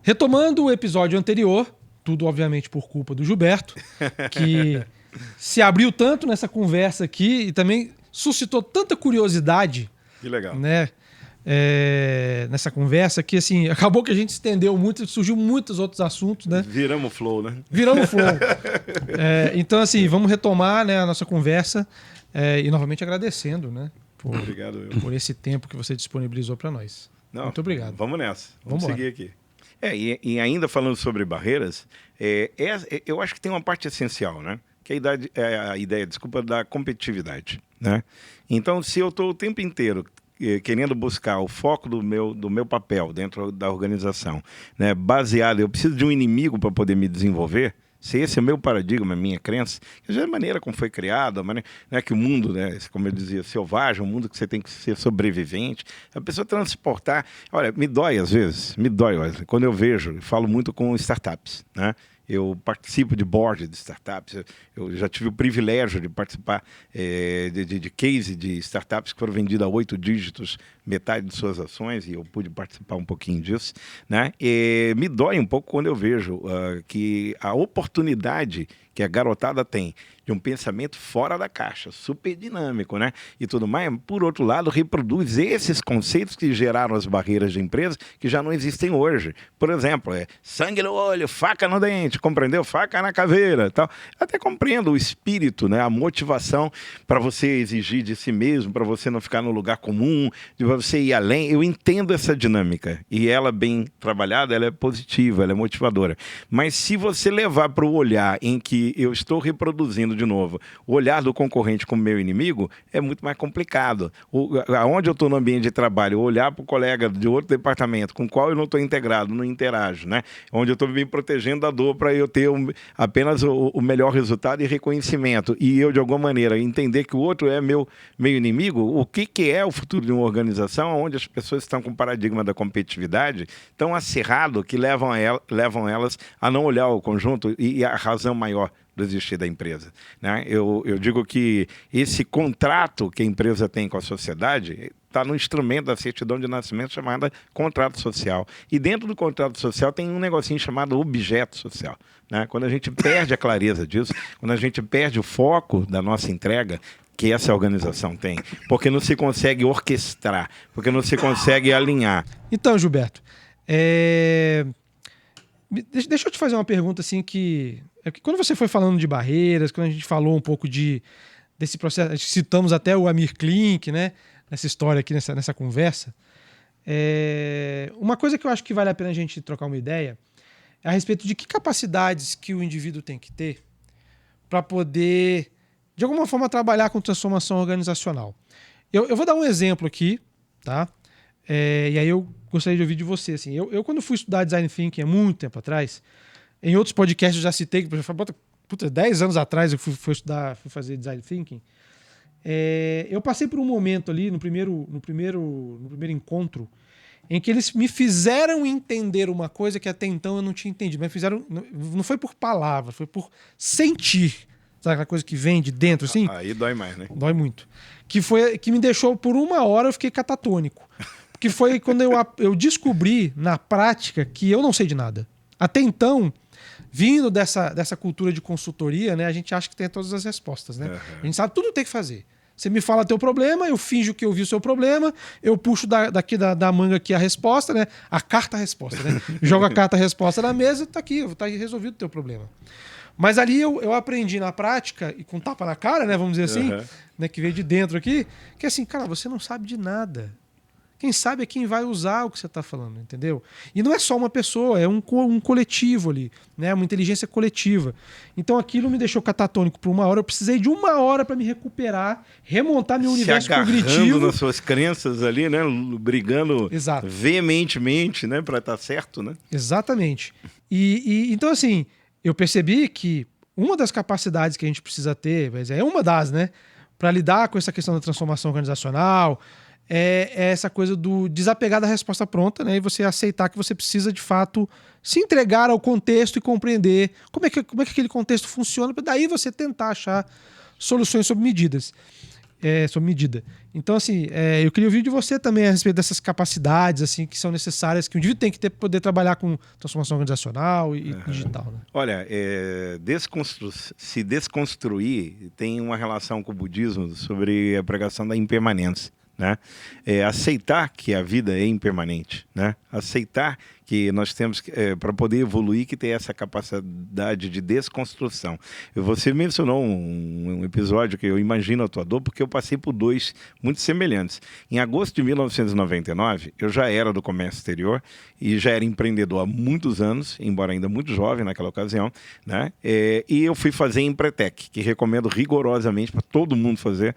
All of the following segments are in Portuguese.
Retomando o episódio anterior, tudo obviamente por culpa do Gilberto, que se abriu tanto nessa conversa aqui e também suscitou tanta curiosidade. Que legal. Né? Nessa conversa que assim, acabou que a gente estendeu muito, surgiu muitos outros assuntos, né? Viramos flow, né? Viramos flow. Então assim, vamos retomar, né, a nossa conversa e novamente agradecendo, né, obrigado, por esse tempo que você disponibilizou para nós. Não, muito obrigado. Vamos nessa. Vamos Vambora. seguir aqui. E ainda falando sobre barreiras, eu acho que tem uma parte essencial, né? Que é a ideia, da competitividade, né? Então, se eu estou o tempo inteiro querendo buscar o foco do meu papel dentro da organização, né, baseado, eu preciso de um inimigo para poder me desenvolver, se esse é o meu paradigma, a minha crença, que já é a maneira como foi criado, a maneira, né, que o mundo, né, como eu dizia, selvagem, um mundo que você tem que ser sobrevivente, a pessoa transportar. Olha, me dói às vezes, quando eu vejo, falo muito com startups, né? Eu participo de board de startups, eu já tive o privilégio de participar de case de startups que foram vendidas a 8 dígitos, metade de suas ações, e eu pude participar um pouquinho disso, né? E me dói um pouco quando eu vejo que a oportunidade que a garotada tem de um pensamento fora da caixa, super dinâmico, né? E tudo mais, por outro lado, reproduz esses conceitos que geraram as barreiras de empresa que já não existem hoje. Por exemplo, sangue no olho, faca no dente, compreendeu? Faca na caveira, tal. Até compreendo o espírito, né? A motivação para você exigir de si mesmo, para você não ficar no lugar comum, de você ir além. Eu entendo essa dinâmica e ela bem trabalhada, ela é positiva, ela é motivadora. Mas se você levar para o olhar em que eu estou reproduzindo de novo o olhar do concorrente como meu inimigo, é muito mais complicado. Aonde eu estou no ambiente de trabalho, olhar para o colega de outro departamento com o qual eu não estou integrado, não interajo, né? Onde eu estou me protegendo da dor para eu ter apenas o melhor resultado e reconhecimento, e eu de alguma maneira entender que o outro é meu inimigo. O que é o futuro de uma organização onde as pessoas estão com o paradigma da competitividade tão acirrado que levam elas a não olhar o conjunto e a razão maior do existir da empresa, né? Eu digo que esse contrato que a empresa tem com a sociedade está no instrumento da certidão de nascimento chamada contrato social. E dentro do contrato social tem um negocinho chamado objeto social, né? Quando a gente perde a clareza disso, quando a gente perde o foco da nossa entrega, que essa organização tem, porque não se consegue orquestrar, porque não se consegue alinhar. Então, Gilberto, deixa eu te fazer uma pergunta assim que quando você foi falando de barreiras, quando a gente falou um pouco desse processo, citamos até o Amir Klink, né, nessa história aqui, nessa conversa, uma coisa que eu acho que vale a pena a gente trocar uma ideia é a respeito de que capacidades que o indivíduo tem que ter para poder, de alguma forma, trabalhar com transformação organizacional. Eu vou dar um exemplo aqui, tá? E aí eu gostaria de ouvir de você. Assim, eu quando fui estudar Design Thinking há muito tempo atrás, em outros podcasts eu já citei, que 10 anos atrás eu fui fazer Design Thinking, eu passei por um momento ali no primeiro encontro em que eles me fizeram entender uma coisa que até então eu não tinha entendido. Mas não foi por palavras, foi por sentir. Sabe aquela coisa que vem de dentro, assim? Aí dói mais, né? Dói muito. Que me deixou, por uma hora, eu fiquei catatônico. Porque foi quando eu descobri, na prática, que eu não sei de nada. Até então, vindo dessa cultura de consultoria, né, a gente acha que tem todas as respostas, né? Uhum. A gente sabe tudo o que tem que fazer. Você me fala teu problema, eu finjo que eu vi o seu problema, eu puxo daqui da manga aqui a resposta, né? A carta-resposta, né? Jogo a carta-resposta na mesa, tá aqui, tá resolvido o teu problema. Mas ali eu aprendi na prática, e com tapa na cara, né, vamos dizer assim, né, que veio de dentro aqui, que assim, cara, você não sabe de nada. Quem sabe é quem vai usar o que você está falando, entendeu? E não é só uma pessoa, é um coletivo ali, né? Uma inteligência coletiva. Então aquilo me deixou catatônico por uma hora. Eu precisei de uma hora para me recuperar, remontar meu universo cognitivo. Nas suas crenças ali, né? Brigando Exato. Veementemente, né? Para estar certo, né? Exatamente. Então, assim, eu percebi que uma das capacidades que a gente precisa ter, mas é uma das, né? Para lidar com essa questão da transformação organizacional, é essa coisa do desapegar da resposta pronta, né? E você aceitar que você precisa, de fato, se entregar ao contexto e compreender como é que aquele contexto funciona, para daí você tentar achar soluções sob medidas. sob medida. Então, assim, eu queria ouvir de você também a respeito dessas capacidades assim que são necessárias, que um indivíduo tem que ter para poder trabalhar com transformação organizacional e digital. Né? Olha, se desconstruir tem uma relação com o budismo sobre a pregação da impermanência. Né? Aceitar que a vida é impermanente, né? Aceitar que nós temos, para poder evoluir, que ter essa capacidade de desconstrução. Você mencionou um episódio que eu imagino a tua dor, porque eu passei por dois muito semelhantes. Em agosto de 1999, eu já era do comércio exterior e já era empreendedor há muitos anos, embora ainda muito jovem naquela ocasião, né? E eu fui fazer Empretec, que recomendo rigorosamente para todo mundo fazer,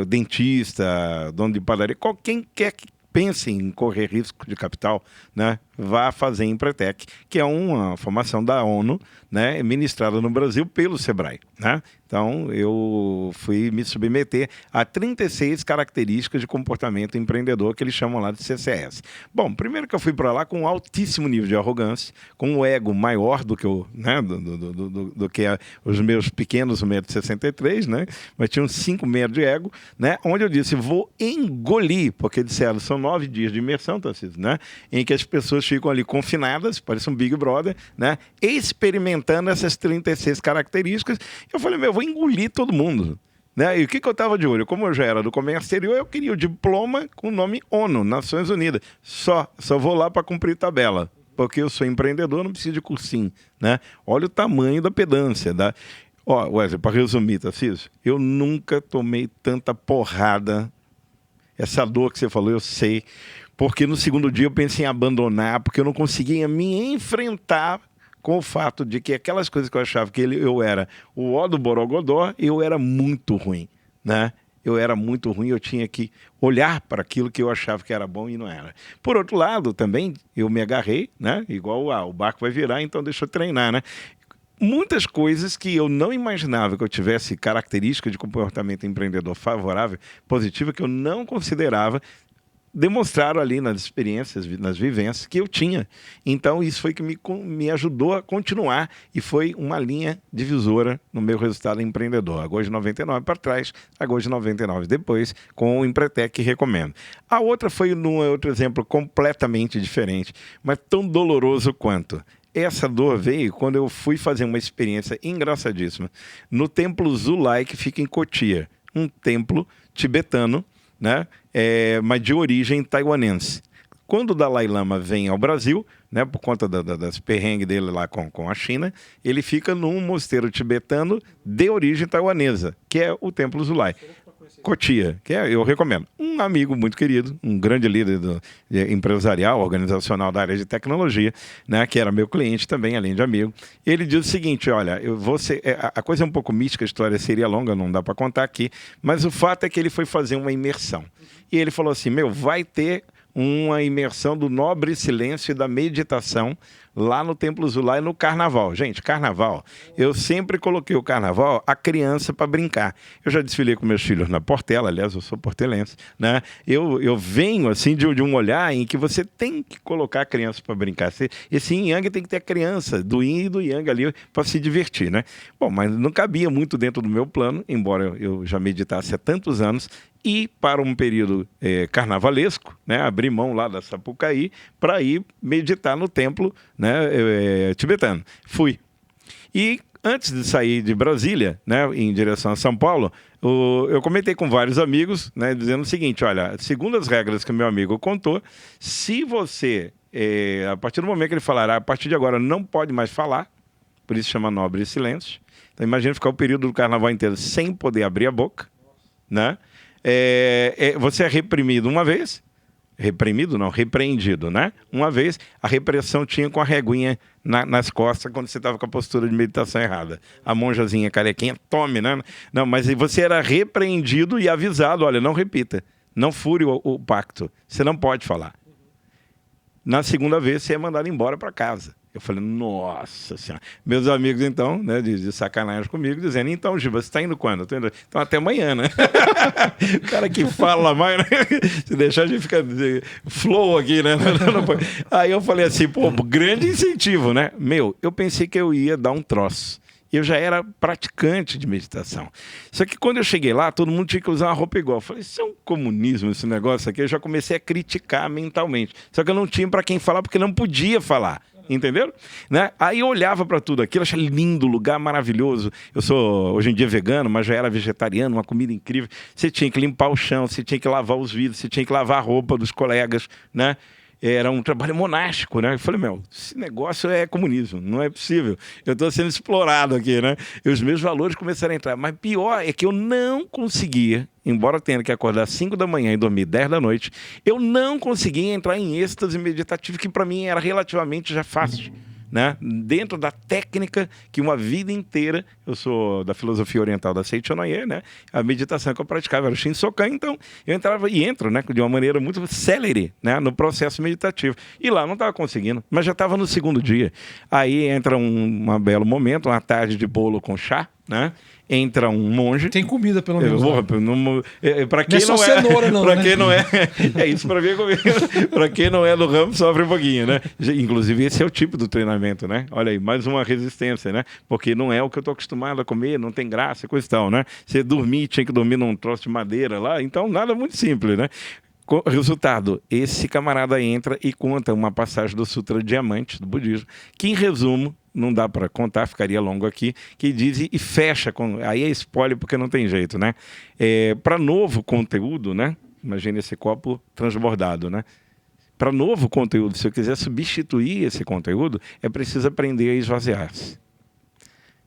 dentista, dono de padaria, quem quer que pense em correr risco de capital, né, vá fazer Empretec, que é uma formação da ONU, né, ministrada no Brasil pelo Sebrae. Né? Então, eu fui me submeter a 36 características de comportamento empreendedor, que eles chamam lá de CCS. Bom, primeiro que eu fui para lá com um altíssimo nível de arrogância, com um ego maior do que, do que os meus pequenos 1,63 m, né? Mas tinha uns 5 metros de ego, né? Onde eu disse, vou engolir, porque disseram, são 9 dias de imersão, Tarcísio, né? Em que as pessoas ficam ali confinadas, parece um Big Brother, né? Experimentando essas 36 características. Eu falei, eu vou engolir todo mundo. Né? E o que eu estava de olho? Como eu já era do comércio exterior, eu queria o diploma com o nome ONU, Nações Unidas. Só vou lá para cumprir tabela, porque eu sou empreendedor, não preciso de cursinho. Né? Olha o tamanho da pedância. Wesley, para resumir, Tarcísio, eu nunca tomei tanta porrada. Essa dor que você falou, eu sei. Porque no segundo dia eu pensei em abandonar, porque eu não conseguia me enfrentar com o fato de que aquelas coisas que eu achava que eu era o ó do Borogodó, eu era muito ruim, né? Eu era muito ruim, eu tinha que olhar para aquilo que eu achava que era bom e não era. Por outro lado, também, eu me agarrei, né? Igual, o barco vai virar, então deixa eu treinar, né? Muitas coisas que eu não imaginava que eu tivesse característica de comportamento empreendedor favorável, positiva, que eu não considerava, demonstraram ali nas experiências, nas vivências que eu tinha. Então, isso foi que me ajudou a continuar e foi uma linha divisora no meu resultado empreendedor. Agosto de 99 para trás, agosto de 99 depois, com o Empretec, que recomendo. A outra foi num outro exemplo completamente diferente, mas tão doloroso quanto. Essa dor veio quando eu fui fazer uma experiência engraçadíssima no Templo Zulai, que fica em Cotia, um templo tibetano, né? Mas de origem taiwanense. Quando o Dalai Lama vem ao Brasil, né, por conta das perrengues dele lá com a China, ele fica num mosteiro tibetano de origem taiwanesa, que é o Templo Zulai. Cotia, que eu recomendo. Um amigo muito querido, um grande líder empresarial, organizacional da área de tecnologia, né, que era meu cliente também, além de amigo. Ele diz o seguinte, olha, a coisa é um pouco mística, a história seria longa, não dá para contar aqui, mas o fato é que ele foi fazer uma imersão. E ele falou assim, vai ter uma imersão do nobre silêncio e da meditação lá no Templo Zulai no carnaval. Gente, carnaval, eu sempre coloquei o carnaval a criança para brincar. Eu já desfilei com meus filhos na Portela, aliás, eu sou portelense, né? Eu venho assim de um olhar em que você tem que colocar a criança para brincar. Esse yin yang tem que ter a criança do yin e do yang ali para se divertir, né? Bom, mas não cabia muito dentro do meu plano, embora eu já meditasse há tantos anos, e para um período carnavalesco, né, abrir mão lá da Sapucaí para ir meditar no templo, né, tibetano. Fui. E antes de sair de Brasília, né, em direção a São Paulo, eu comentei com vários amigos, né, dizendo o seguinte, olha, segundo as regras que o meu amigo contou, se você, a partir do momento que ele falar, a partir de agora não pode mais falar, por isso chama nobre silêncio, então imagina ficar o período do carnaval inteiro sem poder abrir a boca, né? Você é reprimido uma vez, repreendido, né? Uma vez, a repressão tinha com a reguinha nas costas quando você estava com a postura de meditação errada. A monjazinha carequinha, tome, né? Não, mas você era repreendido e avisado, olha, não repita, não fure o pacto, você não pode falar. Na segunda vez, você é mandado embora para casa. Eu falei, nossa senhora. Meus amigos, então, né, de sacanagem comigo, dizendo, então, Giba, você está indo quando? Tô indo... Então, até amanhã, né? O cara que fala mais, né? Se deixar, a gente fica flow aqui, né? Aí eu falei assim, pô, grande incentivo, né? Eu pensei que eu ia dar um troço. Eu já era praticante de meditação. Só que quando eu cheguei lá, todo mundo tinha que usar uma roupa igual. Eu falei, isso é um comunismo, esse negócio aqui. Eu já comecei a criticar mentalmente. Só que eu não tinha para quem falar, porque não podia falar. Entenderam? Né? Aí eu olhava para tudo aquilo, achava lindo, lugar maravilhoso. Eu sou, hoje em dia, vegano, mas já era vegetariano, uma comida incrível. Você tinha que limpar o chão, você tinha que lavar os vidros, você tinha que lavar a roupa dos colegas, né? Era um trabalho monástico, né? Eu falei, esse negócio é comunismo, não é possível. Eu estou sendo explorado aqui, né? E os meus valores começaram a entrar. Mas pior é que eu não conseguia, embora tenha que acordar às 5 da manhã e dormir 10 da noite, eu não conseguia entrar em êxtase meditativo, que para mim era relativamente já fácil. Né? Dentro da técnica que uma vida inteira, eu sou da filosofia oriental da Seicho Noye, né? A meditação que eu praticava era o Shinsokan, então eu entrava e entro, né? De uma maneira muito célere, né? No processo meditativo. E lá não estava conseguindo, mas já estava no segundo dia. Aí entra um belo momento, uma tarde de bolo com chá, né? Entra um monge. Tem comida, pelo menos. Para quem não é cenoura, não. Para quem não é. É isso para mim é comida. Para quem não é do ramo, sofre um pouquinho, né? Inclusive, esse é o tipo do treinamento, né? Olha aí, mais uma resistência, né? Porque não é o que eu estou acostumado a comer, não tem graça, coisa e tal, né? Você dormir, tinha que dormir num troço de madeira lá, então nada muito simples, né? Resultado, esse camarada entra e conta uma passagem do Sutra Diamante, do budismo, que em resumo, não dá para contar, ficaria longo aqui, que diz e fecha, aí é spoiler porque não tem jeito, né? Para novo conteúdo, né? Imagina esse copo transbordado, né? Para novo conteúdo, se eu quiser substituir esse conteúdo, é preciso aprender a esvaziar-se.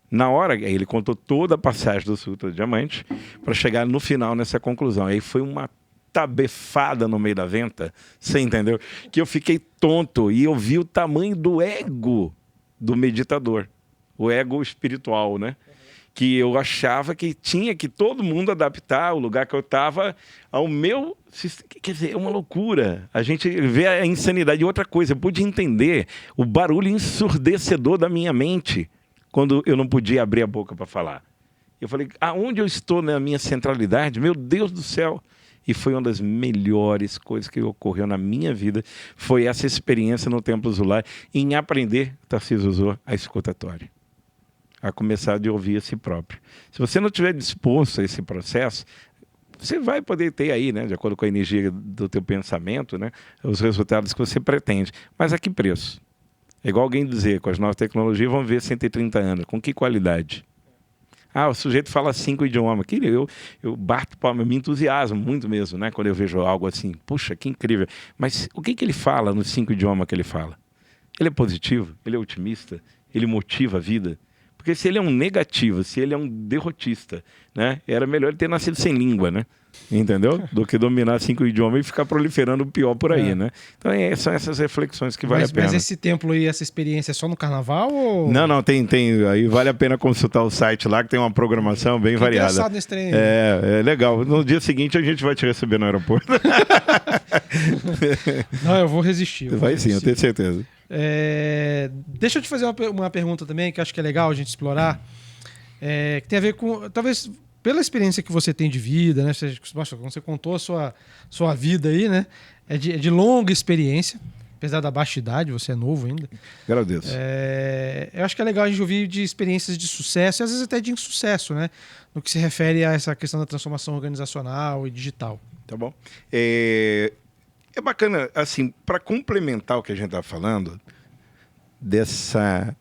Na hora, ele contou toda a passagem do Sutra Diamante para chegar no final nessa conclusão. Aí foi uma tabefada no meio da venta, você entendeu? Que eu fiquei tonto e eu vi o tamanho do ego do meditador, o ego espiritual, né? Que eu achava que tinha que todo mundo adaptar o lugar que eu estava ao meu... Quer dizer, é uma loucura. A gente vê a insanidade. E outra coisa, eu pude entender o barulho ensurdecedor da minha mente quando eu não podia abrir a boca para falar. Eu falei, aonde eu estou na minha centralidade? Meu Deus do céu! E foi uma das melhores coisas que ocorreu na minha vida, foi essa experiência no Templo Zulai, em aprender, Tarcísio usou, a escutatória. A começar de ouvir a si próprio. Se você não estiver disposto a esse processo, você vai poder ter aí, né, de acordo com a energia do teu pensamento, né, os resultados que você pretende. Mas a que preço? É igual alguém dizer, com as novas tecnologias, vão ver 130 anos. Com que qualidade? O sujeito fala 5 idiomas. Eu bato palma, eu me entusiasmo muito mesmo, né? Quando eu vejo algo assim, puxa, que incrível. Mas o que ele fala nos 5 idiomas que ele fala? Ele é positivo? Ele é otimista? Ele motiva a vida? Porque se ele é um negativo, se ele é um derrotista, né? Era melhor ele ter nascido sem língua, né? Entendeu? Do que dominar 5 idiomas e ficar proliferando o pior por aí, né? Então são essas reflexões que vale a pena. Mas esse templo e essa experiência é só no carnaval? Ou... Não, tem. Aí vale a pena consultar o site lá, que tem uma programação bem variada. Engraçado nesse trem. É legal. No dia seguinte a gente vai te receber no aeroporto. Não, eu vou resistir. Vai sim, eu tenho certeza. Deixa eu te fazer uma pergunta também, que acho que é legal a gente explorar, que tem a ver com, talvez, pela experiência que você tem de vida, né? Quando você contou a sua vida aí, né? É de longa experiência, apesar da baixa idade, você é novo ainda. Agradeço. Eu acho que é legal a gente ouvir de experiências de sucesso e às vezes até de insucesso, né? No que se refere a essa questão da transformação organizacional e digital. Tá bom. É bacana, assim, para complementar o que a gente está falando, dessa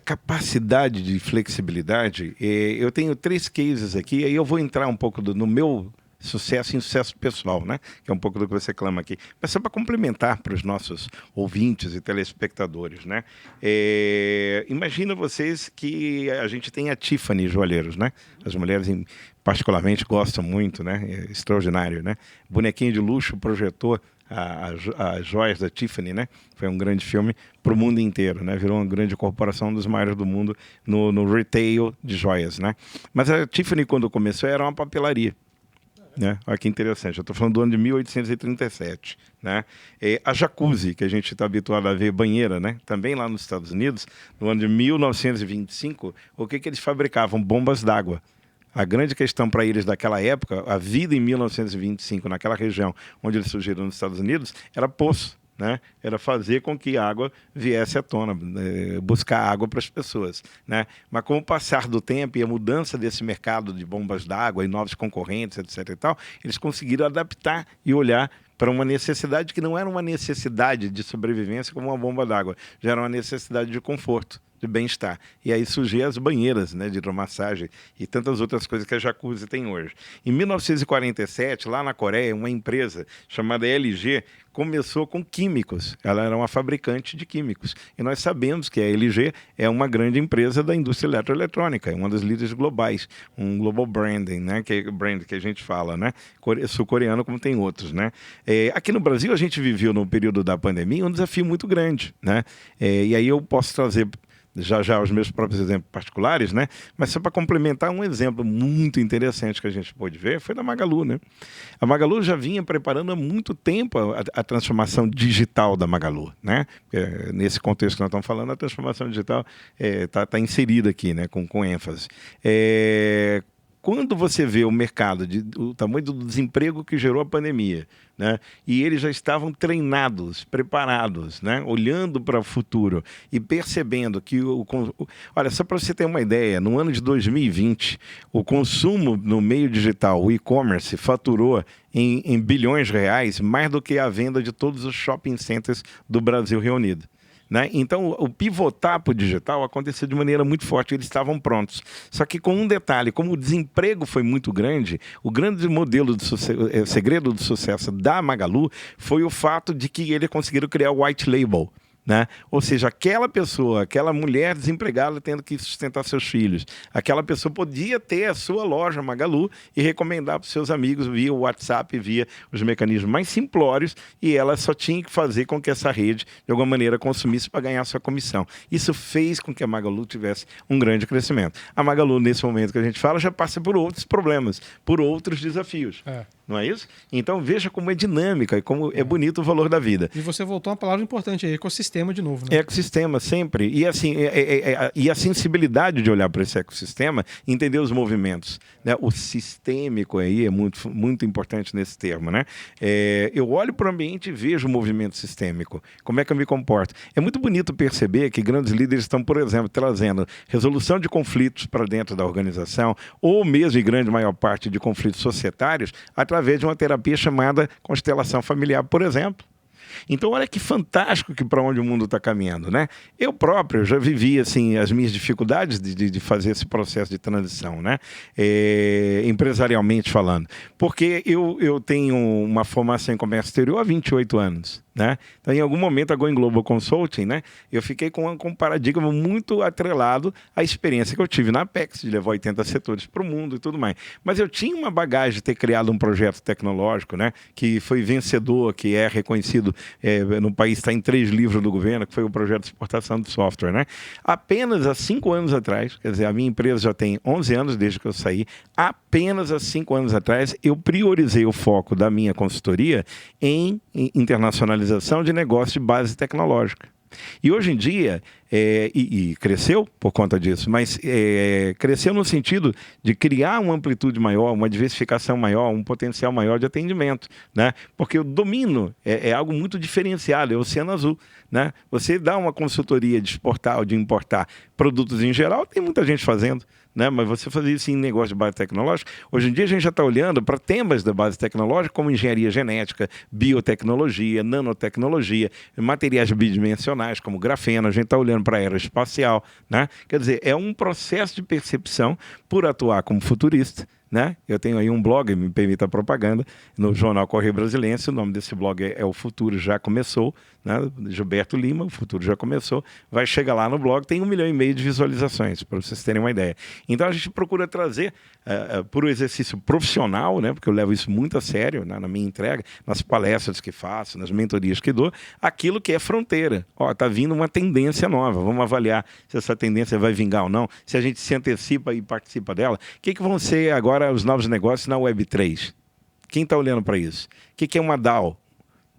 capacidade de flexibilidade, eu tenho 3 cases aqui, aí eu vou entrar um pouco no meu sucesso e insucesso pessoal, né? Que é um pouco do que você clama aqui. Mas só para complementar para os nossos ouvintes e telespectadores, né? Imagina vocês que a gente tem a Tiffany Joalheiros, né? As mulheres particularmente gostam muito, né? É extraordinário, né? Bonequinho de luxo projetou as joias da Tiffany, né? Foi um grande filme para o mundo inteiro, né? Virou uma grande corporação, um dos maiores do mundo no retail de joias, né? Mas a Tiffany, quando começou, era uma papelaria. Né? Olha que interessante, eu estou falando do ano de 1837, né? A jacuzzi, que a gente está habituado a ver, banheira, né? Também lá nos Estados Unidos, no ano de 1925, o que eles fabricavam? Bombas d'água. A grande questão para eles daquela época, a vida em 1925, naquela região onde eles surgiram nos Estados Unidos, era poço. né? Era fazer com que a água viesse à tona, buscar água para as pessoas, né? Mas com o passar do tempo e a mudança desse mercado de bombas d'água e novos concorrentes, etc. e tal, eles conseguiram adaptar e olhar para uma necessidade que não era uma necessidade de sobrevivência como uma bomba d'água, já era uma necessidade de conforto, de bem-estar. E aí surgiam as banheiras, né, de hidromassagem e tantas outras coisas que a jacuzzi tem hoje. Em 1947, lá na Coreia, uma empresa chamada LG começou com químicos. Ela era uma fabricante de químicos. E nós sabemos que a LG é uma grande empresa da indústria eletroeletrônica, é uma das líderes globais, um global branding, né, que é o brand que a gente fala, né, sul-coreano como tem outros, né. Aqui no Brasil a gente viveu no período da pandemia um desafio muito grande, né, e aí eu posso trazer já os meus próprios exemplos particulares, né? Mas só para complementar, um exemplo muito interessante que a gente pôde ver foi da Magalu, né? A Magalu já vinha preparando há muito tempo a transformação digital da Magalu, né? Nesse contexto que nós estamos falando, a transformação digital tá inserida aqui, né? Com ênfase. Quando você vê o mercado, o tamanho do desemprego que gerou a pandemia, né? E eles já estavam treinados, preparados, né? Olhando para o futuro e percebendo que olha, só para você ter uma ideia, no ano de 2020, o consumo no meio digital, o e-commerce, faturou em bilhões de reais mais do que a venda de todos os shopping centers do Brasil reunido. Né? Então, o pivotar para o digital aconteceu de maneira muito forte, eles estavam prontos. Só que com um detalhe, como o desemprego foi muito grande, o grande modelo de segredo do sucesso da Magalu foi o fato de que eles conseguiram criar o white label. Né? Ou seja, aquela pessoa, aquela mulher desempregada tendo que sustentar seus filhos, aquela pessoa podia ter a sua loja Magalu e recomendar para os seus amigos via o WhatsApp, via os mecanismos mais simplórios, e ela só tinha que fazer com que essa rede, de alguma maneira, consumisse para ganhar sua comissão. Isso fez com que a Magalu tivesse um grande crescimento. A Magalu, nesse momento que a gente fala, já passa por outros problemas, por outros desafios. Não é isso? Então veja como é dinâmica e como é bonito o valor da vida. E você voltou a uma palavra importante aí, ecossistema de novo, né? Ecossistema, sempre. E assim, e a sensibilidade de olhar para esse ecossistema, entender os movimentos. Né? O sistêmico aí é muito, muito importante nesse termo. Né? Eu olho para o ambiente e vejo o movimento sistêmico. Como é que eu me comporto? É muito bonito perceber que grandes líderes estão, por exemplo, trazendo resolução de conflitos para dentro da organização, ou mesmo, em grande maior parte, de conflitos societários, através de uma terapia chamada constelação familiar, por exemplo. Então, olha que fantástico que para onde o mundo está caminhando, né? Eu próprio já vivi assim, as minhas dificuldades de fazer esse processo de transição, né? Empresarialmente falando. Porque eu tenho uma formação em comércio exterior há 28 anos. Né? Então, em algum momento, a Going Global Consulting, né, eu fiquei com um paradigma muito atrelado à experiência que eu tive na Apex, de levar 80 setores para o mundo e tudo mais. Mas eu tinha uma bagagem de ter criado um projeto tecnológico, né, que foi vencedor, que é reconhecido no país, está em 3 livros do governo, que foi o projeto de exportação de software. Né? Apenas há 5 anos atrás, quer dizer, a minha empresa já tem 11 anos desde que eu saí, apenas há 5 anos atrás, eu priorizei o foco da minha consultoria em internacionalização de negócio de base tecnológica. E hoje em dia, e cresceu por conta disso, mas cresceu no sentido de criar uma amplitude maior, uma diversificação maior, um potencial maior de atendimento. Né? Porque o domínio é algo muito diferenciado, é o oceano azul. Né? Você dá uma consultoria de exportar ou de importar produtos em geral, tem muita gente fazendo. Né? Mas você fazer isso em negócio de base tecnológica, hoje em dia a gente já está olhando para temas da base tecnológica como engenharia genética, biotecnologia, nanotecnologia, materiais bidimensionais como grafeno, a gente está olhando para aeroespacial. Né? Quer dizer, é um processo de percepção por atuar como futurista. Né? Eu tenho aí um blog, me permita a propaganda, no Jornal Correio Brasiliense, o nome desse blog é O Futuro Já Começou, né? Gilberto Lima, O Futuro Já Começou, vai chegar lá no blog, tem 1,5 milhão de visualizações, para vocês terem uma ideia. Então a gente procura trazer, por um exercício profissional, né? Porque eu levo isso muito a sério, né? Na minha entrega, nas palestras que faço, nas mentorias que dou, aquilo que é fronteira. Está vindo uma tendência nova, vamos avaliar se essa tendência vai vingar ou não, se a gente se antecipa e participa dela. O que vão ser agora os novos negócios na Web3? Quem está olhando para isso? O que é uma DAO?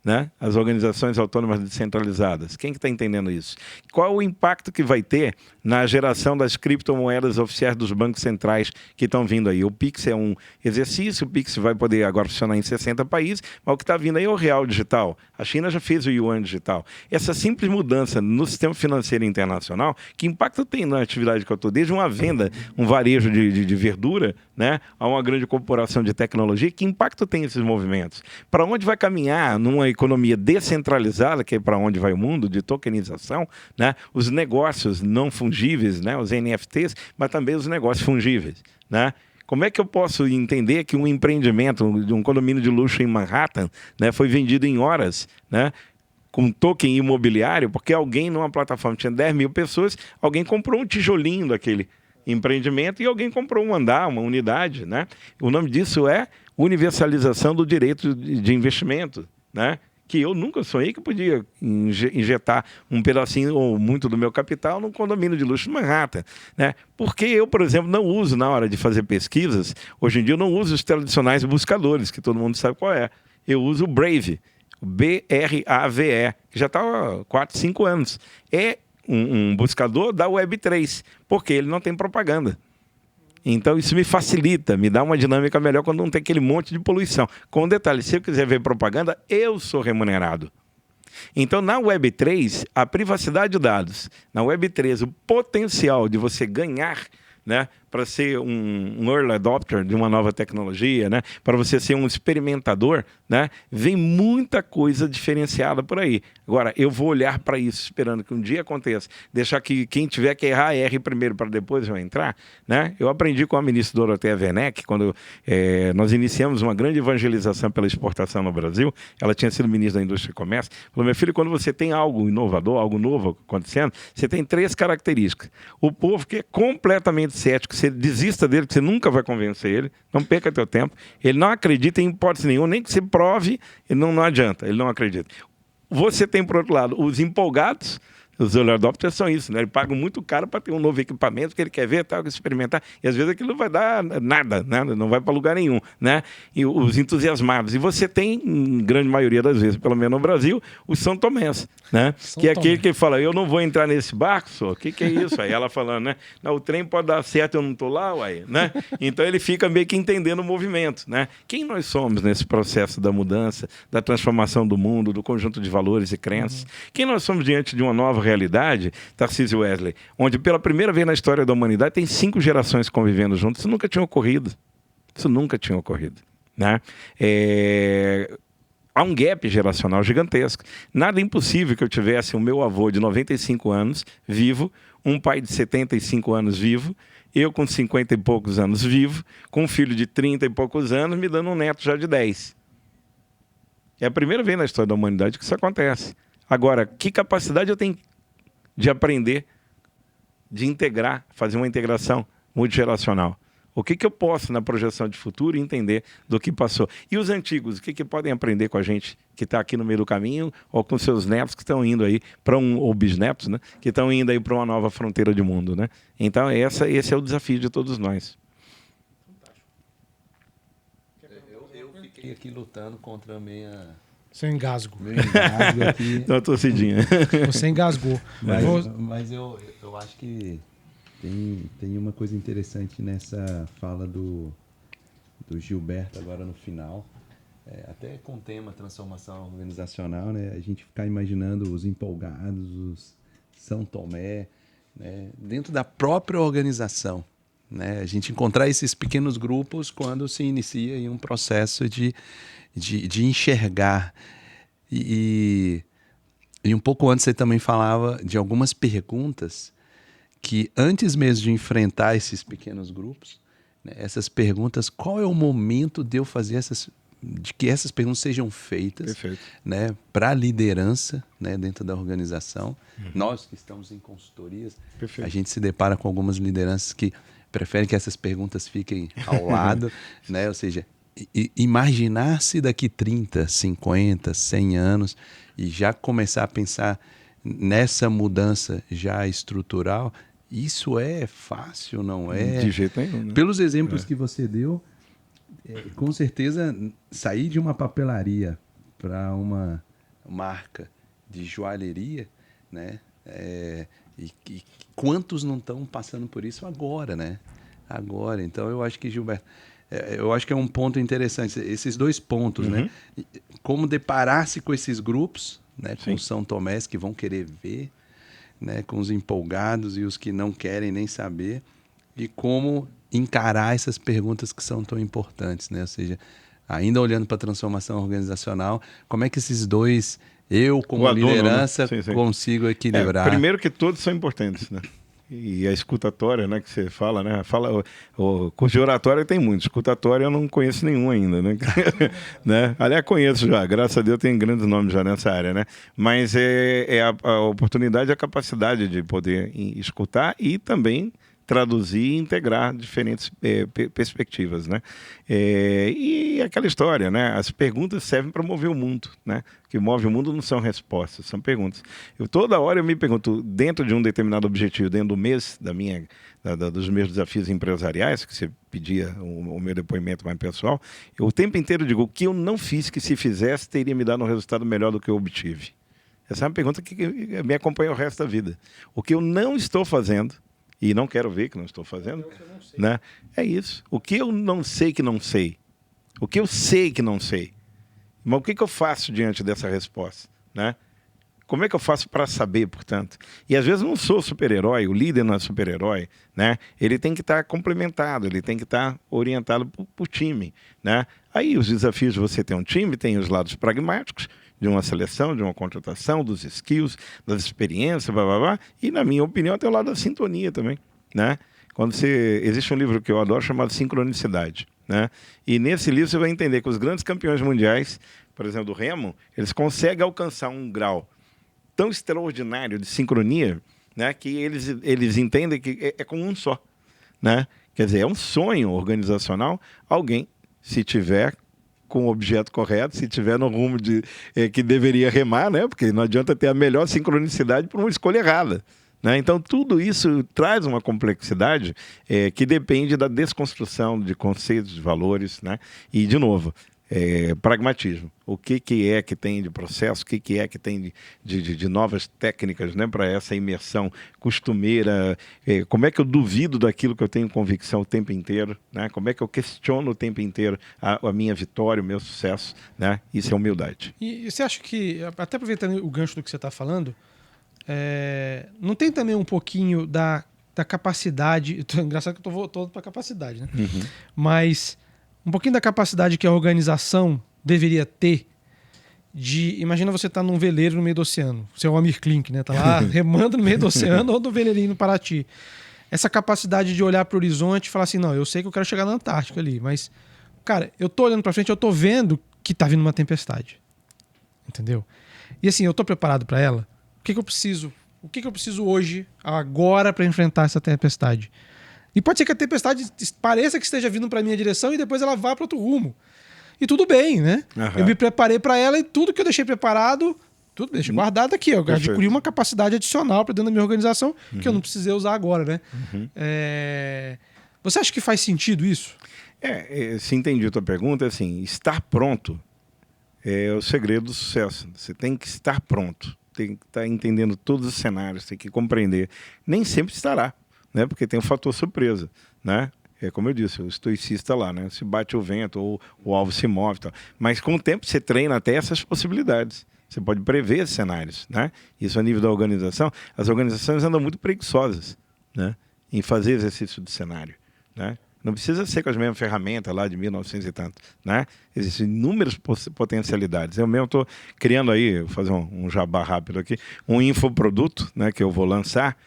né? As organizações autônomas descentralizadas. Quem que está entendendo isso? Qual é o impacto que vai ter na geração das criptomoedas oficiais dos bancos centrais que estão vindo aí? O Pix é um exercício, o Pix vai poder agora funcionar em 60 países, mas o que está vindo aí é o real digital. A China já fez o yuan digital. Essa simples mudança no sistema financeiro internacional, que impacto tem na atividade que eu estou? Desde uma venda, um varejo de verdura, né, a uma grande corporação de tecnologia, que impacto tem esses movimentos? Para onde vai caminhar numa economia descentralizada, que é para onde vai o mundo, de tokenização, né, os negócios não fungíveis, né, os NFTs, mas também os negócios fungíveis, né? Como é que eu posso entender que um empreendimento de um condomínio de luxo em Manhattan, né, foi vendido em horas, né, com token imobiliário, porque alguém numa plataforma tinha 10 mil pessoas, alguém comprou um tijolinho daquele empreendimento e alguém comprou um andar, uma unidade, né? O nome disso é universalização do direito de investimento, né? Que eu nunca sonhei que podia injetar um pedacinho ou muito do meu capital num condomínio de luxo de Manhattan, né? Porque eu, por exemplo, não uso na hora de fazer pesquisas, hoje em dia eu não uso os tradicionais buscadores, que todo mundo sabe qual é. Eu uso o Brave, o BRAVE, que já está há 4, 5 anos. É um buscador da Web3, porque ele não tem propaganda. Então isso me facilita, me dá uma dinâmica melhor quando não tem aquele monte de poluição. Com um detalhe, se eu quiser ver propaganda, eu sou remunerado. Então na Web3, a privacidade de dados, na Web3, o potencial de você ganhar, né, para ser um early adopter de uma nova tecnologia, né, para você ser um experimentador, né, vem muita coisa diferenciada por aí. Agora, eu vou olhar para isso esperando que um dia aconteça, deixar que quem tiver que errar, erre primeiro para depois eu entrar, né? Eu aprendi com a ministra Dorothea Werneck, quando nós iniciamos uma grande evangelização pela exportação no Brasil, ela tinha sido ministra da Indústria e Comércio, falou, meu filho, quando você tem algo inovador, algo novo acontecendo, você tem 3 características. O povo que é completamente cético, você desista dele, que você nunca vai convencer ele, não perca teu tempo. Ele não acredita em hipótese nenhuma, nem que você prove, ele não adianta, ele não acredita. Você tem, por outro lado, os empolgados, os early adopters são isso, né? Ele paga muito caro para ter um novo equipamento que ele quer ver, tal, experimentar, e às vezes aquilo não vai dar nada, né? Não vai para lugar nenhum, né? E os entusiasmados. E você tem, em grande maioria das vezes, pelo menos no Brasil, os São Tomés, né? Que é aquele que fala, eu não vou entrar nesse barco, só. O que é isso? Aí ela falando, né? Não, o trem pode dar certo, eu não estou lá, uai, né? Então ele fica meio que entendendo o movimento, né? Quem nós somos nesse processo da mudança, da transformação do mundo, do conjunto de valores e crenças? Quem nós somos diante de uma nova realidade, Tarcísio Wesley, onde pela primeira vez na história da humanidade tem 5 gerações convivendo juntas? Isso nunca tinha ocorrido. Isso nunca tinha ocorrido, né? Há um gap geracional gigantesco. Nada impossível que eu tivesse o meu avô de 95 anos vivo, um pai de 75 anos vivo, eu com 50 e poucos anos vivo, com um filho de 30 e poucos anos, me dando um neto já de 10. É a primeira vez na história da humanidade que isso acontece. Agora, que capacidade eu tenho de aprender, de integrar, fazer uma integração multigeracional? O que eu posso, na projeção de futuro, entender do que passou? E os antigos, o que podem aprender com a gente que está aqui no meio do caminho, ou com seus netos que estão indo aí para ou bisnetos, né, que estão indo aí para uma nova fronteira de mundo, né? Então, esse é o desafio de todos nós. Eu fiquei aqui lutando contra a minha... Seu engasgo. Meu engasgo aqui. Uma torcidinha. Você engasgou. Mas eu acho que tem uma coisa interessante nessa fala do Gilberto agora no final. Até com o tema transformação organizacional, né? A gente ficar imaginando os empolgados, os São Tomé, né? Dentro da própria organização. Né? A gente encontrar esses pequenos grupos quando se inicia em um processo de enxergar. E um pouco antes você também falava de algumas perguntas que antes mesmo de enfrentar esses pequenos grupos, né, essas perguntas, qual é o momento de eu fazer de que essas perguntas sejam feitas, né, para a liderança, né, dentro da organização. Nós que estamos em consultorias, a gente se depara com algumas lideranças que preferem que essas perguntas fiquem ao lado, né, ou seja, imaginar-se daqui 30, 50, 100 anos e já começar a pensar nessa mudança já estrutural, isso é fácil, não é? De jeito nenhum. Né? Pelos exemplos que você deu, com certeza sair de uma papelaria para uma marca de joalheria, né? E quantos não estão passando por isso agora, né? Agora. Então, eu acho que, Gilberto, eu acho que é um ponto interessante, esses dois pontos, né? Como deparar-se com esses grupos, né? Com os São Tomés que vão querer ver, né? Com os empolgados e os que não querem nem saber, e como encarar essas perguntas que são tão importantes, né? Ou seja, ainda olhando para a transformação organizacional, como é que esses dois, eu como liderança, consigo equilibrar? Primeiro que todos são importantes, né? E a escutatória, né, que você fala, né? O curso de oratória tem muito, escutatória eu não conheço nenhum ainda, né? Né? Aliás, conheço já, graças a Deus tem grandes nomes já nessa área, né? Mas a oportunidade, a capacidade de poder escutar e também traduzir e integrar diferentes perspectivas, né? E aquela história, né? As perguntas servem para mover o mundo, né? O que move o mundo não são respostas, são perguntas. Toda hora eu me pergunto, dentro de um determinado objetivo, dentro do mês dos meus desafios empresariais, que você pedia o meu depoimento mais pessoal, eu o tempo inteiro digo, o que eu não fiz que se fizesse teria me dado um resultado melhor do que eu obtive? Essa é uma pergunta que me acompanha o resto da vida. O que eu não estou fazendo, e não quero ver que não estou fazendo, né? É isso. O que eu não sei que não sei? O que eu sei que não sei? Mas o que eu faço diante dessa resposta, né? Como é que eu faço para saber, portanto? E às vezes eu não sou super-herói, o líder não é super-herói, né? Ele tem que estar complementado, ele tem que estar orientado por time, né? Aí os desafios de você ter um time tem os lados pragmáticos, de uma seleção, de uma contratação, dos skills, das experiências, blá, blá, blá. E, na minha opinião, tem o lado da sintonia também, né? Existe um livro que eu adoro chamado Sincronicidade, né? E nesse livro você vai entender que os grandes campeões mundiais, por exemplo, do remo, eles conseguem alcançar um grau tão extraordinário de sincronia, né, que eles entendem que é como um só, né? Quer dizer, é um sonho organizacional alguém, se tiver com o objeto correto, se tiver no rumo que deveria remar, né? Porque não adianta ter a melhor sincronicidade por uma escolha errada, né? Então, tudo isso traz uma complexidade que depende da desconstrução de conceitos, de valores, né? E, de novo, pragmatismo. O que é que tem de processo, o que é que tem de novas técnicas, né, para essa imersão costumeira, como é que eu duvido daquilo que eu tenho convicção o tempo inteiro, né? Como é que eu questiono o tempo inteiro a minha vitória, o meu sucesso, né? Isso é humildade. E você acha que, até aproveitando o gancho do que você está falando, não tem também um pouquinho da capacidade, engraçado que eu estou voltando para a capacidade, né? Mas um pouquinho da capacidade que a organização deveria ter imagina você tá num veleiro no meio do oceano, você é o Amir Klink, né? Tá lá remando no meio do oceano ou no veleirinho no Paraty. Essa capacidade de olhar para o horizonte e falar assim, não, eu sei que eu quero chegar na Antártica ali, mas, cara, eu tô olhando para frente, eu tô vendo que tá vindo uma tempestade. Entendeu? E assim, eu tô preparado para ela? O que eu preciso? O que eu preciso hoje, agora, para enfrentar essa tempestade? E pode ser que a tempestade pareça que esteja vindo para a minha direção e depois ela vá para outro rumo. E tudo bem, né? Eu me preparei para ela e tudo que eu deixei preparado, tudo deixei guardado aqui. Eu adquiri uma capacidade adicional para dentro da minha organização que eu não precisei usar agora, né? Você acha que faz sentido isso? Se entendi a tua pergunta, assim, estar pronto é o segredo do sucesso. Você tem que estar pronto, tem que estar entendendo todos os cenários, tem que compreender. Nem sempre estará, né? Porque tem o fator surpresa, né? Como eu disse, o estoicista lá, né? Se bate o vento ou o alvo se move, tal. Mas com o tempo você treina até essas possibilidades. Você pode prever esses cenários, né? Isso a nível da organização. As organizações andam muito preguiçosas, né, em fazer exercício de cenário, né? Não precisa ser com as mesmas ferramentas lá de 1900 e tanto, né? Existem inúmeras potencialidades. Eu mesmo estou criando aí, vou fazer um jabá rápido aqui, um infoproduto, né, que eu vou lançar,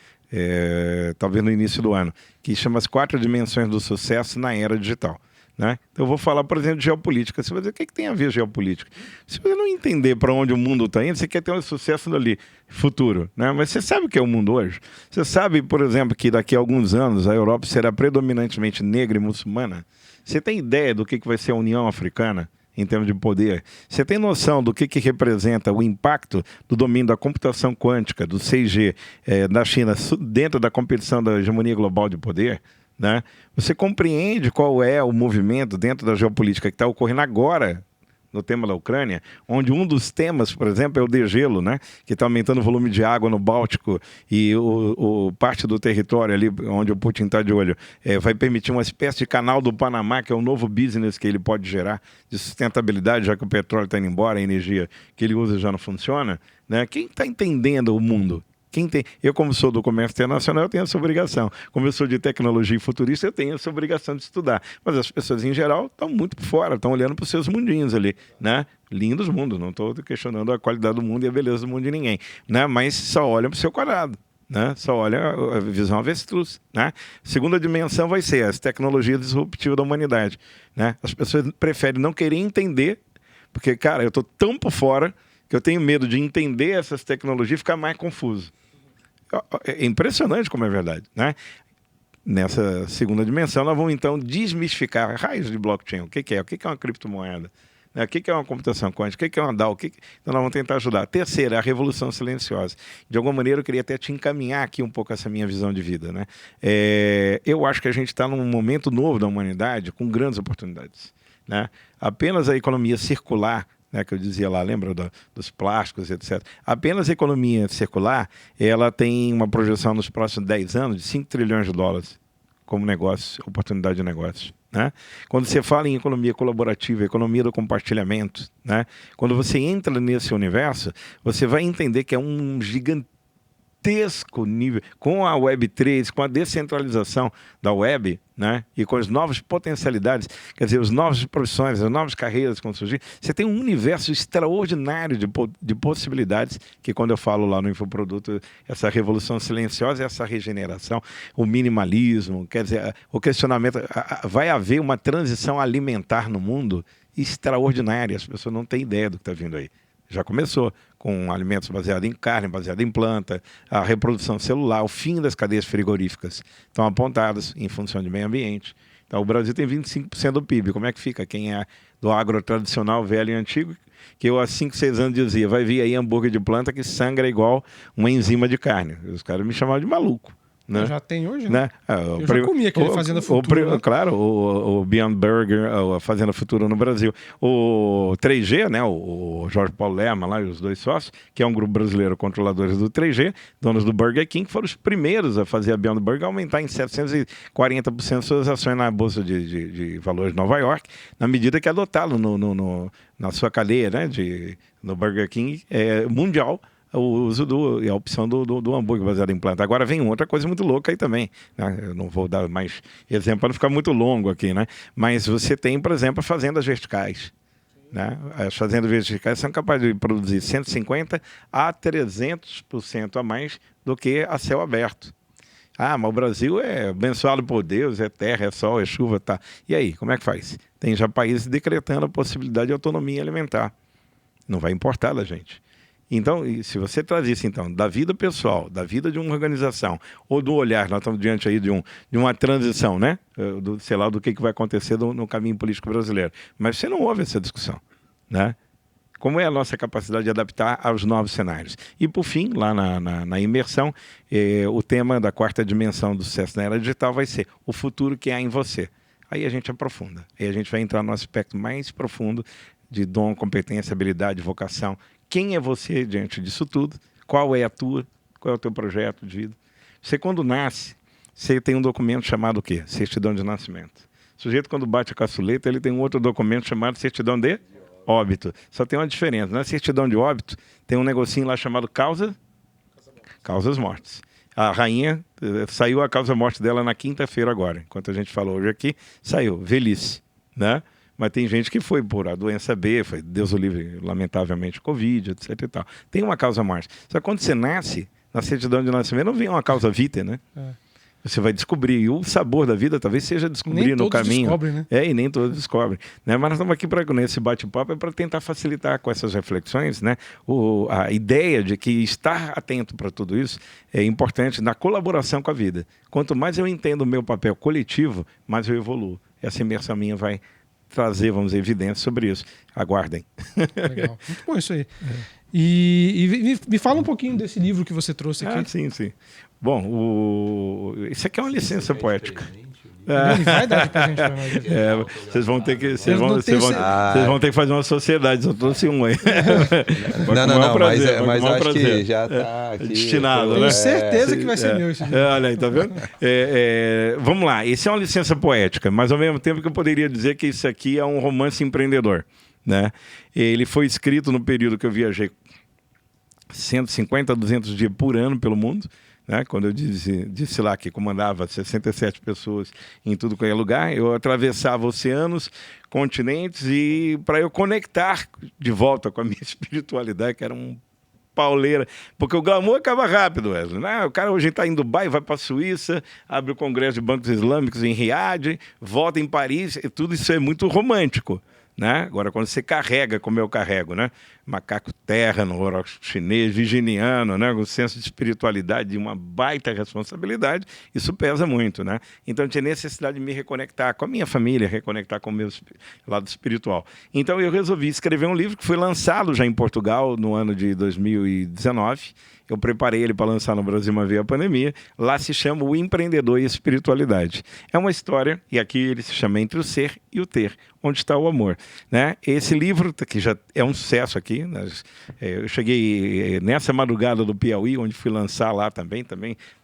talvez no início do ano, que chama as 4 dimensões do sucesso na era digital, né? Então eu vou falar, por exemplo, de geopolítica. Você vai dizer, o que tem a ver geopolítica? Se você não entender para onde o mundo está indo, você quer ter um sucesso ali, futuro, né? Mas você sabe o que é o mundo hoje? Você sabe, por exemplo, que daqui a alguns anos a Europa será predominantemente negra e muçulmana? Você tem ideia do que vai ser a União Africana em termos de poder? Você tem noção do que representa o impacto do domínio da computação quântica, do 6G, da China, dentro da competição da hegemonia global de poder, né? Você compreende qual é o movimento dentro da geopolítica que está ocorrendo agora no tema da Ucrânia, onde um dos temas, por exemplo, é o degelo, né? Que está aumentando o volume de água no Báltico e parte do território ali onde o Putin está de olho vai permitir uma espécie de canal do Panamá, que é um novo business que ele pode gerar de sustentabilidade, já que o petróleo está indo embora, a energia que ele usa já não funciona, né? Quem está entendendo o mundo? Eu, como sou do comércio internacional, eu tenho essa obrigação. Como eu sou de tecnologia e futurista, eu tenho essa obrigação de estudar. Mas as pessoas, em geral, estão muito por fora, estão olhando para os seus mundinhos ali, né? Lindos mundos, não estou questionando a qualidade do mundo e a beleza do mundo de ninguém, né? Mas só olham para o seu quadrado, né? Só olha a visão avestruz, né? Segunda dimensão vai ser as tecnologias disruptivas da humanidade, né? As pessoas preferem não querer entender, porque, cara, eu estou tão por fora que eu tenho medo de entender essas tecnologias e ficar mais confuso. É impressionante como é verdade, né? Nessa segunda dimensão, nós vamos então desmistificar raios de blockchain. O que é? O que é uma criptomoeda? O que é uma computação quântica? O que é uma DAO? Então nós vamos tentar ajudar. A terceira, a revolução silenciosa. De alguma maneira, eu queria até te encaminhar aqui um pouco essa minha visão de vida, né? Eu acho que a gente está num momento novo da humanidade com grandes oportunidades, né? Apenas a economia circular, né, que eu dizia lá, lembra dos plásticos, etc. Apenas a economia circular, ela tem uma projeção nos próximos 10 anos de 5 trilhões de dólares como negócio, oportunidade de negócio, né? Quando você fala em economia colaborativa, economia do compartilhamento, né? Quando você entra nesse universo, você vai entender que é um gigantesco nível, com a Web3, com a descentralização da web, né? E com as novas potencialidades, quer dizer, as novas profissões, as novas carreiras que vão surgir, você tem um universo extraordinário de possibilidades que, quando eu falo lá no infoproduto, essa revolução silenciosa, essa regeneração, o minimalismo, quer dizer, o questionamento, vai haver uma transição alimentar no mundo extraordinária, as pessoas não têm ideia do que está vindo aí. Já começou com alimentos baseados em carne, baseados em planta, a reprodução celular, o fim das cadeias frigoríficas estão apontadas em função de meio ambiente. Então, o Brasil tem 25% do PIB. Como é que fica? Quem é do agro tradicional, velho e antigo, que eu há 5, 6 anos dizia, vai vir aí hambúrguer de planta que sangra igual uma enzima de carne. Os caras me chamavam de maluco. Né? Já tem hoje, né? Eu já comi aquele Fazenda Futura. Claro, o Beyond Burger, a Fazenda Futura no Brasil. O 3G, né? O Jorge Paulo Lerma lá e os dois sócios, que é um grupo brasileiro controladores do 3G, donos do Burger King, foram os primeiros a fazer a Beyond Burger aumentar em 740% suas ações na Bolsa de Valores de Nova York, na medida que adotaram na sua cadeia, né? No Burger King mundial, o uso e a opção do hambúrguer baseado em planta. Agora vem outra coisa muito louca aí também, né? Eu não vou dar mais exemplo para não ficar muito longo aqui, né? Mas você tem, por exemplo, fazendas verticais, né? As fazendas verticais são capazes de produzir 150% a 300% a mais do que a céu aberto. Ah, mas o Brasil é abençoado por Deus, é terra, é sol, é chuva, tá. E aí, como é que faz? Tem já países decretando a possibilidade de autonomia alimentar. Não vai importar da gente. Então, se você traz isso, então, da vida pessoal, da vida de uma organização, ou do olhar, nós estamos diante aí de uma transição, né? Sei lá, do que vai acontecer no caminho político brasileiro. Mas você não ouve essa discussão, né? Como é a nossa capacidade de adaptar aos novos cenários? E, por fim, lá na imersão, o tema da quarta dimensão do sucesso na era digital vai ser o futuro que há em você. Aí a gente aprofunda. Aí a gente vai entrar no aspecto mais profundo de dom, competência, habilidade, vocação. Quem é você diante disso tudo? Qual é a tua? Qual é o teu projeto de vida? Você, quando nasce, você tem um documento chamado o quê? Certidão de nascimento. O sujeito, quando bate a caçuleta, ele tem um outro documento chamado certidão de óbito. Só tem uma diferença. Na certidão de óbito, tem um negocinho lá chamado causas mortes. A rainha, saiu a causa-morte dela na quinta-feira agora. Enquanto a gente falou hoje aqui, saiu, velhice, né? Mas tem gente que foi por a doença B, foi, Deus o livre, lamentavelmente, Covid, etc e tal. Tem uma causa-morte. Só que quando você nasce, na certidão de nascimento, não vem uma causa vitae, né? Você vai descobrir. E o sabor da vida talvez seja descobrir no caminho. Descobrem, né? E nem todos descobrem. Né? Mas nós estamos aqui nesse bate-papo para tentar facilitar com essas reflexões, né? A ideia de que estar atento para tudo isso é importante na colaboração com a vida. Quanto mais eu entendo o meu papel coletivo, mais eu evoluo. Essa imersão minha vai trazer, vamos dizer, evidências sobre isso. Aguardem. Legal. Muito bom isso aí. E me fala um pouquinho desse livro que você trouxe aqui. Sim. Bom, isso aqui é uma licença poética. Ele vai dar de presente pra nós. Vocês vão ter que Eu não tenho vocês vão ter que fazer uma sociedade. Só trouxe um aí. Não, mas um acho prazer. que já tá aqui. Destinado, Tenho né? certeza que vai ser meu esse dia. Olha aí, tá vendo? Vamos lá, esse é uma licença poética, mas ao mesmo tempo que eu poderia dizer que isso aqui é um romance empreendedor, né? Ele foi escrito no período que eu viajei 150 a 200 dias por ano pelo mundo, né? Quando eu disse lá que comandava 67 pessoas em tudo qualquer lugar, eu atravessava oceanos, continentes, e para eu conectar de volta com a minha espiritualidade, que era um pauleira, porque o glamour acaba rápido, Wesley, né? O cara hoje está em Dubai, vai para a Suíça, abre o Congresso de Bancos Islâmicos em Riad, volta em Paris, e tudo isso é muito romântico, né? Agora, quando você carrega, como eu carrego, né? Macaco terra, no horóscopo chinês, virginiano, né? Com senso de espiritualidade e uma baita responsabilidade, isso pesa muito, né? Então, eu tinha necessidade de me reconectar com a minha família, reconectar com o meu lado espiritual. Então, eu resolvi escrever um livro que foi lançado já em Portugal no ano de 2019. Eu preparei ele para lançar no Brasil, mas veio a pandemia. Lá se chama O Empreendedor e a Espiritualidade. É uma história, e aqui ele se chama Entre o Ser e o Ter, onde está o amor, né? Esse livro, que já é um sucesso aqui, eu cheguei nessa madrugada do Piauí, onde fui lançar lá também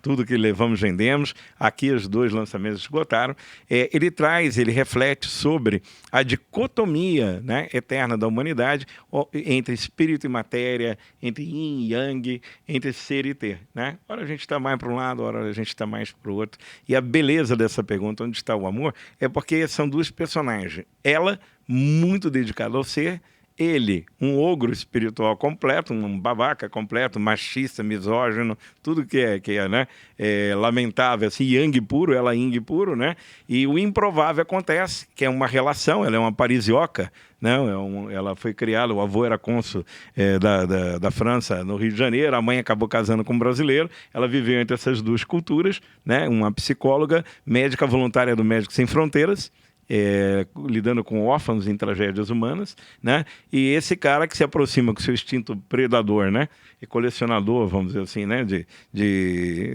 tudo que levamos, vendemos. Aqui os 2 lançamentos esgotaram. Ele reflete sobre a dicotomia, né, eterna da humanidade, entre espírito e matéria, entre yin e yang, entre ser e ter, né? Ora a gente está mais para um lado, ora a gente está mais para o outro. E a beleza dessa pergunta, onde está o amor, é porque são 2 personagens. Ela, muito dedicada ao ser, ele, um ogro espiritual completo, um babaca completo, machista, misógino, tudo que é, né? Lamentável, assim, yang puro, ela yin puro, né? E o improvável acontece, que é uma relação, ela é uma paриsioca, né? Ela foi criada, o avô era cônsul da França no Rio de Janeiro, a mãe acabou casando com um brasileiro, ela viveu entre essas 2 culturas, né? Uma psicóloga, médica voluntária do Médicos Sem Fronteiras, lidando com órfãos em tragédias humanas, né? E esse cara que se aproxima com seu instinto predador, né? E colecionador, vamos dizer assim, né?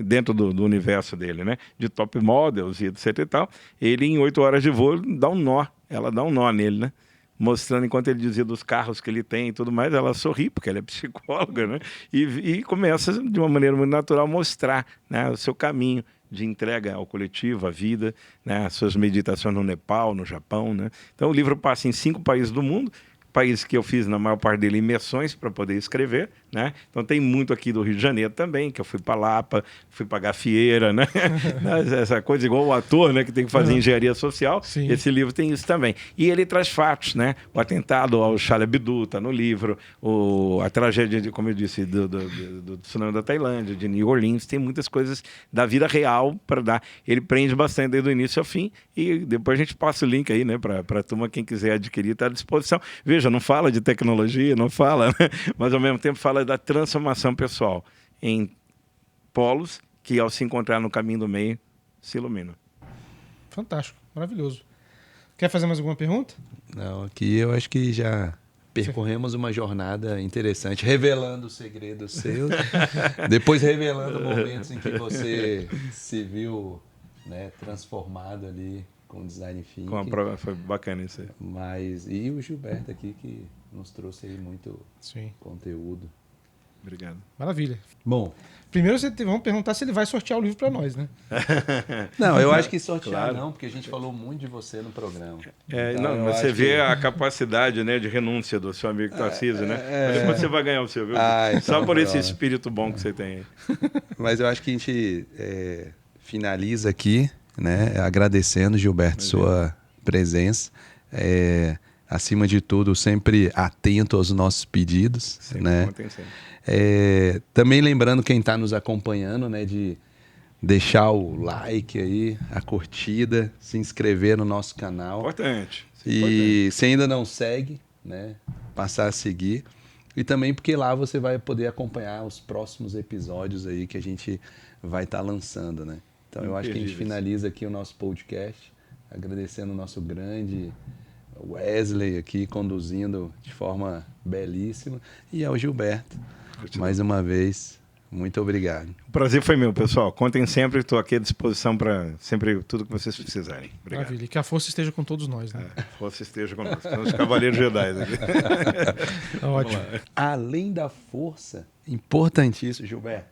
Dentro do universo dele, né? De top models e etc e tal, ele em 8 horas de voo dá um nó, ela dá um nó nele, né? Mostrando, enquanto ele dizia dos carros que ele tem e tudo mais, ela sorri, porque ela é psicóloga, né? E começa, de uma maneira muito natural, a mostrar, né, o seu caminho de entrega ao coletivo, à vida, né, as suas meditações no Nepal, no Japão, né? Então o livro passa em 5 países do mundo, países que eu fiz, na maior parte dele, imersões para poder escrever, né? Então tem muito aqui do Rio de Janeiro também, que eu fui para Lapa, fui para Gafieira, né? Essa coisa igual o ator, né, que tem que fazer engenharia social. Sim. Esse livro tem isso também. E ele traz fatos, né? O atentado ao Charlie Hebdo está no livro, a tragédia, como eu disse, do tsunami da Tailândia, de New Orleans, tem muitas coisas da vida real para dar. Ele prende bastante desde o início ao fim, e depois a gente passa o link aí, né, para a turma, quem quiser adquirir, está à disposição. Veja, não fala de tecnologia, não fala, né? Mas ao mesmo tempo fala da transformação pessoal em polos que, ao se encontrar no caminho do meio, se iluminam. Fantástico, maravilhoso. Quer fazer mais alguma pergunta? Não, aqui eu acho que já percorremos uma jornada interessante, revelando segredos seus, depois revelando momentos em que você se viu, né, transformado ali com o design thinking. Foi bacana isso aí. E o Gilberto aqui, que nos trouxe aí muito conteúdo. Obrigado. Maravilha. Bom, primeiro vamos perguntar se ele vai sortear o livro para nós, né? Não, eu acho que sortear claro. Não, porque a gente falou muito de você no programa. Então, mas você vê a capacidade, né, de renúncia do seu amigo Tarcísio, né? Mas depois você vai ganhar o seu, viu? Então, só por esse espírito bom que você tem aí. Mas eu acho que a gente finaliza aqui, né, agradecendo, Gilberto, sua presença. Acima de tudo, sempre atento aos nossos pedidos. Sempre, né? Também lembrando quem está nos acompanhando, né, de deixar o like aí, a curtida, se inscrever no nosso canal. Importante. E se ainda não segue, né, passar a seguir. E também porque lá você vai poder acompanhar os próximos episódios aí que a gente vai estar lançando, né? Então eu acho que a gente finaliza aqui o nosso podcast, agradecendo o nosso grande Wesley aqui, conduzindo de forma belíssima, e ao Gilberto, mais uma vez, Muito obrigado. O prazer foi meu, pessoal. Contem sempre, estou aqui à disposição para sempre tudo que vocês precisarem. Obrigado. Maravilha. E que a força esteja com todos nós, né? Força esteja conosco. São os Cavaleiros Jedi aqui. Tá ótimo. Além da força, importantíssimo, Gilberto,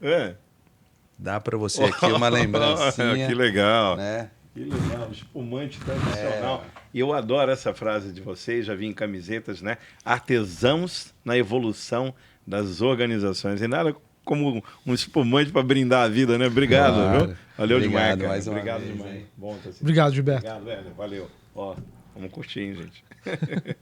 dá para você aqui uma lembrancinha. Que legal. Né? Que legal, espumante tradicional. E eu adoro essa frase de vocês, já vi em camisetas, né? Artesãos na evolução das organizações. E nada como um espumante para brindar a vida, né? Obrigado, Claro. viu? Valeu Obrigado demais, cara. mais uma Obrigado vez, demais. hein? Bom, tá assim. Obrigado, Gilberto. Obrigado, velho. Valeu. Ó, vamos curtir, hein, gente.